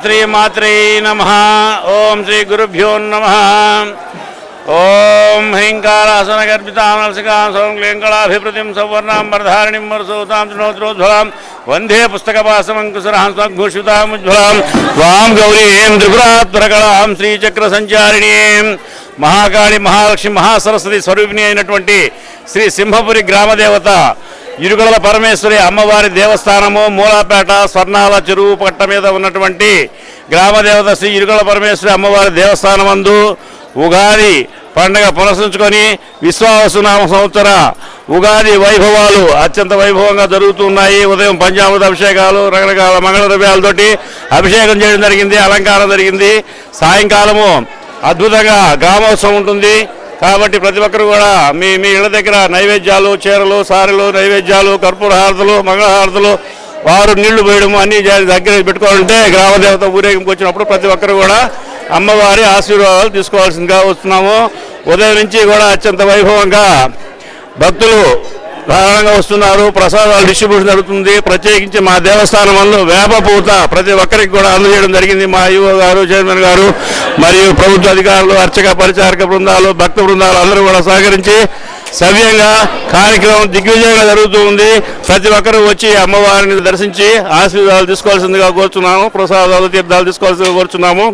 శ్రీమాత్రే నమః. ఓం శ్రీ గురుభ్యో నమః. ఓం హ్రీంకారాసన గర్భితాం నలసికాం సౌంక్లీంకళాభివృతిం సౌవర్ణాం వరధారణిం వరసూతాం త్రినోత్రోజ్వలాం వందే పుస్తకపాసమంకుశరహాం స్వఘోషితాముజ్వలాం వాం గౌరీం త్రిపురాత్పరకళాం శ్రీచక్ర సంచారిణీం మహాకాళి మహాలక్ష్మి మహాసరస్వతి స్వరూపిణి అయినటువంటి శ్రీ సింహపురి గ్రామదేవత ఇరుగల పరమేశ్వరి అమ్మవారి దేవస్థానము మూలాపేట స్వర్ణాల చెరువు పట్ట మీద ఉన్నటువంటి గ్రామదేవత శ్రీ ఇరుగల పరమేశ్వరి అమ్మవారి దేవస్థానమందు ఉగాది పండుగ పునస్కరించుకొని విశ్వావసునామ సంవత్సర ఉగాది వైభవాలు అత్యంత వైభవంగా జరుగుతున్నాయి. ఉదయం పంచామృత అభిషేకాలు రకరకాల మంగళ ద్రవ్యాలతోటి అభిషేకం చేయడం జరిగింది, అలంకారం జరిగింది. సాయంకాలము అద్భుతంగా గ్రామోత్సవం ఉంటుంది. కాబట్టి ప్రతి ఒక్కరు కూడా మీ ఇళ్ళ దగ్గర నైవేద్యాలు, చీరలు, సారెలు, నైవేద్యాలు, కర్పూర హారతులు, మంగళహారతులు, వారు నీళ్లు పోయడము అన్ని దగ్గర పెట్టుకోవాలంటే గ్రామదేవత ఊరేగింపు వచ్చినప్పుడు ప్రతి ఒక్కరు కూడా అమ్మవారి ఆశీర్వాదాలు తీసుకోవాల్సిందిగా వస్తున్నాము. ఉదయం నుంచి కూడా అత్యంత వైభవంగా భక్తులు ధారాళంగా వస్తున్నారు. ప్రసాదాలు డిస్ట్రిబ్యూషన్ జరుగుతుంది. ప్రత్యేకించి మా దేవస్థానంలో వేప పూత ప్రతి ఒక్కరికి కూడా అందజేయడం జరిగింది. మా ఈవో గారు, చైర్మన్ గారు మరియు ప్రభుత్వ అధికారులు, అర్చక పరిచారక బృందాలు, భక్త బృందాలు అందరూ కూడా సహకరించి సవ్యంగా కార్యక్రమం దిగ్విజయంగా జరుగుతూ ఉంది. ప్రతి ఒక్కరూ వచ్చి అమ్మవారిని దర్శించి ఆశీర్వాదాలు తీసుకోవాల్సిందిగా కోరుచున్నాము. ప్రసాదాలు, తీర్థాలు తీసుకోవాల్సిందిగా కోరుచున్నాము.